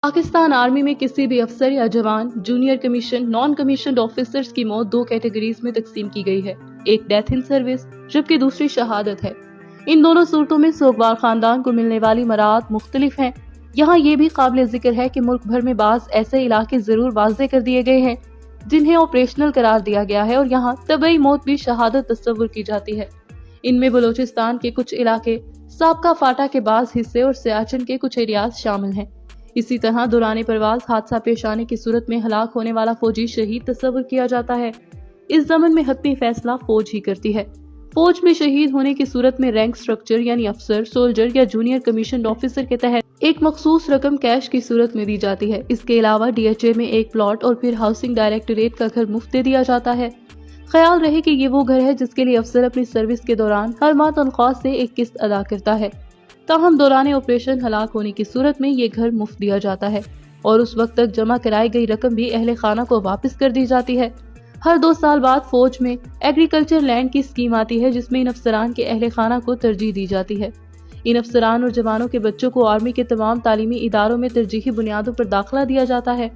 Pakistan army میں کسی بھی افسر یا جوان، junior commission, naan commissioned officers کی موت دو کیٹیگریز میں تقسیم کی گئی ہے، ایک ڈیتھ ان سروس جبکہ دوسری شہادت ہے۔ ان دونوں صورتوں میں سوگوار خاندان کو ملنے والی مراعات مختلف ہیں۔ یہاں یہ بھی قابل ذکر ہے کہ ملک بھر میں بعض ایسے علاقے ضرور واضح کر دیے گئے ہیں جنہیں آپریشنل قرار دیا گیا ہے اور یہاں طبعی موت بھی شہادت تصور کی جاتی ہے۔ ان میں بلوچستان کے کچھ علاقے، سابقہ فاٹا کے بعض حصے اور سیاچن کے کچھ ایریاز شامل ہیں۔ اسی طرح دوران پرواز حادثہ پیش آنے کی صورت میں ہلاک ہونے والا فوجی شہید تصور کیا جاتا ہے۔ اس ضمن میں حتمی فیصلہ فوج ہی کرتی ہے۔ فوج میں شہید ہونے کی صورت میں رینک سٹرکچر یعنی افسر، سولجر یا جونیئر کمیشنڈ آفیسر کے تحت ایک مخصوص رقم کیش کی صورت میں دی جاتی ہے۔ اس کے علاوہ ڈی ایچ اے میں ایک پلاٹ اور پھر ہاؤسنگ ڈائریکٹوریٹ کا گھر مفت دے دیا جاتا ہے۔ خیال رہے کہ یہ وہ گھر ہے جس کے لیے افسر اپنی سروس کے دوران ہر ماہ تنخواہ سے ایک قسط ادا کرتا ہے۔ تاہم دوران آپریشن ہلاک ہونے کی صورت میں یہ گھر مفت دیا جاتا ہے اور اس وقت تک جمع کرائی گئی رقم بھی اہل خانہ کو واپس کر دی جاتی ہے۔ ہر 2 سال بعد فوج میں ایگریکلچر لینڈ کی اسکیم آتی ہے جس میں ان افسران کے اہل خانہ کو ترجیح دی جاتی ہے۔ ان افسران اور جوانوں کے بچوں کو آرمی کے تمام تعلیمی اداروں میں ترجیحی بنیادوں پر داخلہ دیا جاتا ہے۔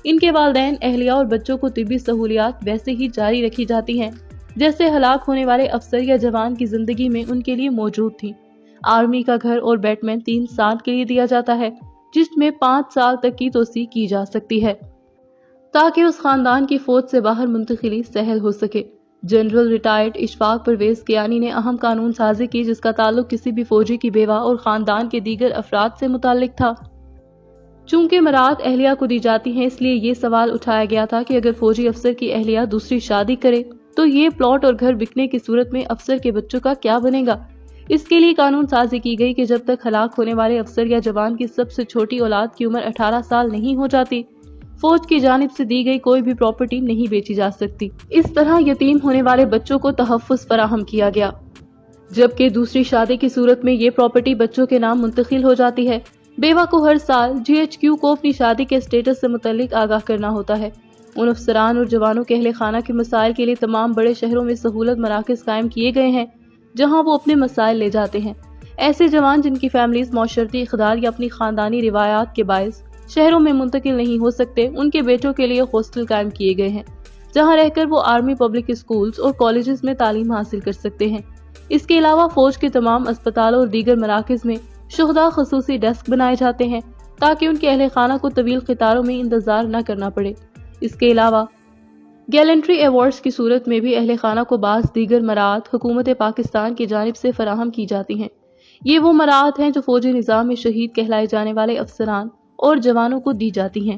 ان کے والدین، اہلیہ اور بچوں کو طبی سہولیات ویسے ہی جاری رکھی جاتی ہیں جیسے ہلاک ہونے والے افسر یا جوان کی زندگی میں ان کے لیے موجود تھیں۔ آرمی کا گھر اور بیٹمن 3 سال کے لیے دیا جاتا ہے جس میں 5 سال تک کی توسیع کی جا سکتی ہے تاکہ اس خاندان کی فوج سے باہر منتقلی سہل ہو سکے۔ جنرل ریٹائرڈ اشفاق پرویز کیانی نے اہم قانون سازی کی جس کا تعلق کسی بھی فوجی کی بیوہ اور خاندان کے دیگر افراد سے متعلق تھا۔ چونکہ مراعات اہلیہ کو دی جاتی ہیں اس لیے یہ سوال اٹھایا گیا تھا کہ اگر فوجی افسر کی اہلیہ دوسری شادی کرے تو یہ پلاٹ اور گھر بکنے کی صورت میں افسر کے بچوں کا کیا بنے گا۔ اس کے لیے قانون سازی کی گئی کہ جب تک ہلاک ہونے والے افسر یا جوان کی سب سے چھوٹی اولاد کی عمر 18 سال نہیں ہو جاتی، فوج کی جانب سے دی گئی کوئی بھی پراپرٹی نہیں بیچی جا سکتی۔ اس طرح یتیم ہونے والے بچوں کو تحفظ فراہم کیا گیا، جبکہ دوسری شادی کی صورت میں یہ پراپرٹی بچوں کے نام منتقل ہو جاتی ہے۔ بیوہ کو ہر سال GHQ کو اپنی شادی کے اسٹیٹس سے متعلق آگاہ کرنا ہوتا ہے۔ ان افسران اور جوانوں کے اہل خانہ کے مسائل کے لیے تمام بڑے شہروں میں سہولت مراکز قائم کیے گئے ہیں جہاں وہ اپنے مسائل لے جاتے ہیں۔ ایسے جوان جن کی فیملیز معاشرتی اقدار یا اپنی خاندانی روایات کے باعث شہروں میں منتقل نہیں ہو سکتے، ان کے بیٹوں کے لیے ہاسٹل قائم کیے گئے ہیں جہاں رہ کر وہ آرمی پبلک اسکولز اور کالجز میں تعلیم حاصل کر سکتے ہیں۔ اس کے علاوہ فوج کے تمام اسپتالوں اور دیگر مراکز میں شہداء خصوصی ڈیسک بنائے جاتے ہیں تاکہ ان کے اہل خانہ کو طویل قطاروں میں انتظار نہ کرنا پڑے۔ اس کے علاوہ گیلنٹری ایوارڈز کی صورت میں بھی اہل خانہ کو بعض دیگر مراعات حکومت پاکستان کی جانب سے فراہم کی جاتی ہیں۔ یہ وہ مراعات ہیں جو فوجی نظام میں شہید کہلائے جانے والے افسران اور جوانوں کو دی جاتی ہیں۔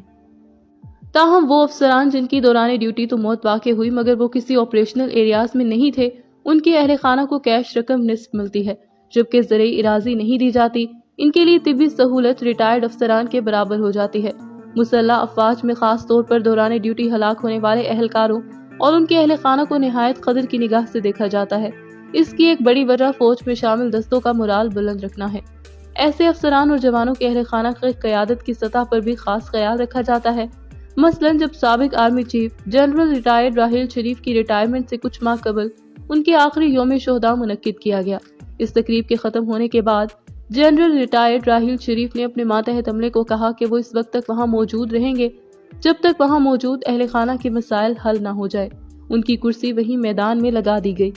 تاہم وہ افسران جن کی دوران ڈیوٹی تو موت واقع ہوئی مگر وہ کسی آپریشنل ایریاز میں نہیں تھے، ان کے اہل خانہ کو کیش رقم نصف ملتی ہے، جبکہ زرعی اراضی نہیں دی جاتی۔ ان کے لیے طبی سہولت ریٹائرڈ افسران کے برابر ہو جاتی ہے۔ مسلح افواج میں خاص طور پر دوران ڈیوٹی ہلاک ہونے والے اہلکاروں اور ان کے اہل خانہ کو نہایت قدر کی نگاہ سے دیکھا جاتا ہے۔ اس کی ایک بڑی وجہ فوج میں شامل دستوں کا مورال بلند رکھنا ہے۔ ایسے افسران اور جوانوں کے اہل خانہ کی قیادت کی سطح پر بھی خاص خیال رکھا جاتا ہے۔ مثلاً جب سابق army chief general retired Raheel Sharif کی ریٹائرمنٹ سے کچھ ماہ قبل ان کے آخری یوم شہداء منعقد کیا گیا۔ اس تقریب کے ختم ہونے کے بعد جنرل ریٹائرڈ راحیل شریف نے اپنے ماتحت عملے کو کہا کہ وہ اس وقت تک وہاں موجود رہیں گے جب تک وہاں موجود اہل خانہ کے مسائل حل نہ ہو جائے۔ ان کی کرسی وہیں میدان میں لگا دی گئی۔